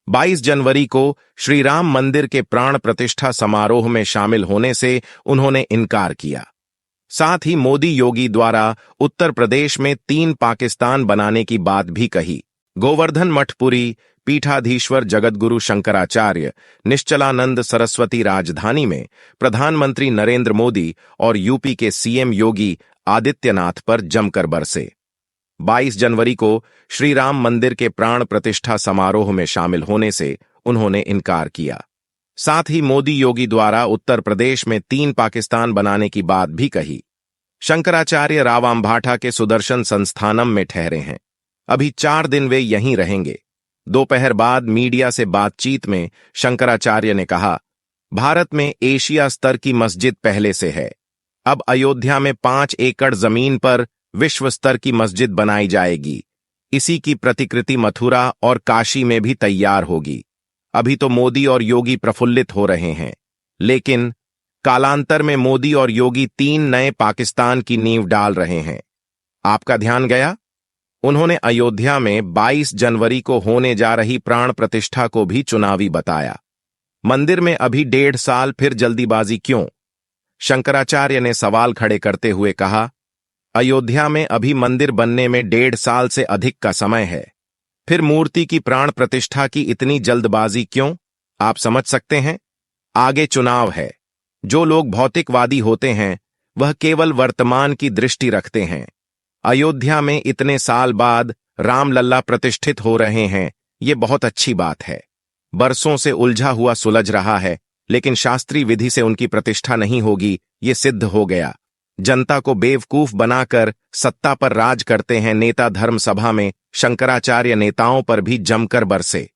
22 जनवरी को श्री राम मंदिर के प्राण प्रतिष्ठा समारोह में शामिल होने से उन्होंने इनकार किया। साथ ही मोदी योगी द्वारा उत्तर प्रदेश में 3 पाकिस्तान बनाने की बात भी कही। गोवर्धन मठपुरी, पीठाधीश्वर जगतगुरु शंकराचार्य, निश्चलानंद सरस्वती राजधानी में प्रधानमंत्री नरेंद्र मोदी और यूपी के सीएम योगी आदित्यनाथ पर जमकर बरसे। 22 जनवरी को श्री राम मंदिर के प्राण प्रतिष्ठा समारोह में शामिल होने से उन्होंने इनकार किया। साथ ही मोदी योगी द्वारा उत्तर प्रदेश में 3 पाकिस्तान बनाने की बात भी कही। शंकराचार्य रावाम्भाठा के सुदर्शन संस्थानम में ठहरे हैं। अभी 4 दिन वे यहीं रहेंगे। दोपहर बाद मीडिया से बातचीत में शंकराचार्य ने कहा, भारत में एशिया स्तर की मस्जिद पहले से है। अब अयोध्या में 5 एकड़ जमीन पर विश्व स्तर की मस्जिद बनाई जाएगी। इसी की प्रतिकृति मथुरा और काशी में भी तैयार होगी। अभी तो मोदी और योगी प्रफुल्लित हो रहे हैं, लेकिन कालांतर में मोदी और योगी 3 नए पाकिस्तान की नींव डाल रहे हैं। आपका ध्यान गया? उन्होंने अयोध्या में 22 जनवरी को होने जा रही प्राण प्रतिष्ठा को भी चुनावी बताया। मंदिर में अभी 1.5 साल, फिर जल्दीबाजी क्यों? शंकराचार्य ने सवाल खड़े करते हुए कहा, अयोध्या में अभी मंदिर बनने में 1.5 साल से अधिक का समय है। फिर मूर्ति की प्राण प्रतिष्ठा की इतनी जल्दबाजी क्यों? आप समझ सकते हैं, आगे चुनाव है। जो लोग भौतिकवादी होते हैं वह केवल वर्तमान की दृष्टि रखते हैं। अयोध्या में इतने साल बाद रामलल्ला प्रतिष्ठित हो रहे हैं, ये बहुत अच्छी बात है। बरसों से उलझा हुआ सुलझ रहा है, लेकिन शास्त्रीय विधि से उनकी प्रतिष्ठा नहीं होगी, ये सिद्ध हो गया। जनता को बेवकूफ बनाकर सत्ता पर राज करते हैं नेता। धर्म सभा में शंकराचार्य नेताओं पर भी जमकर बरसे।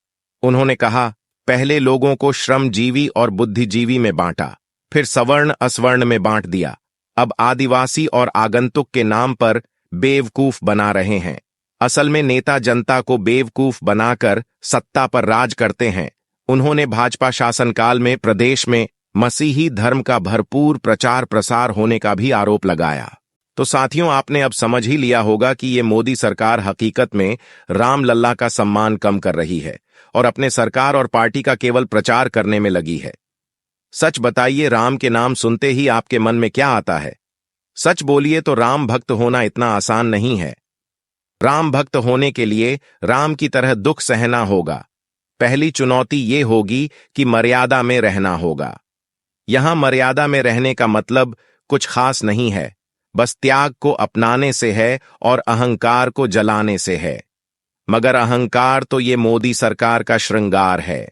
उन्होंने कहा, पहले लोगों को श्रमजीवी और बुद्धिजीवी में बांटा, फिर सवर्ण असवर्ण में बांट दिया। अब आदिवासी और आगंतुक के नाम पर बेवकूफ बना रहे हैं। असल में नेता जनता को बेवकूफ बनाकर सत्ता पर राज करते हैं। उन्होंने भाजपा शासनकाल में प्रदेश में मसीही धर्म का भरपूर प्रचार प्रसार होने का भी आरोप लगाया। तो साथियों, आपने अब समझ ही लिया होगा कि ये मोदी सरकार हकीकत में रामलल्ला का सम्मान कम कर रही है और अपने सरकार और पार्टी का केवल प्रचार करने में लगी है। सच बताइए, राम के नाम सुनते ही आपके मन में क्या आता है? सच बोलिए तो राम भक्त होना इतना आसान नहीं है। राम भक्त होने के लिए राम की तरह दुख सहना होगा। पहली चुनौती ये होगी कि मर्यादा में रहना होगा। यहां मर्यादा में रहने का मतलब कुछ खास नहीं है, बस त्याग को अपनाने से है और अहंकार को जलाने से है। मगर अहंकार तो ये मोदी सरकार का श्रृंगार है।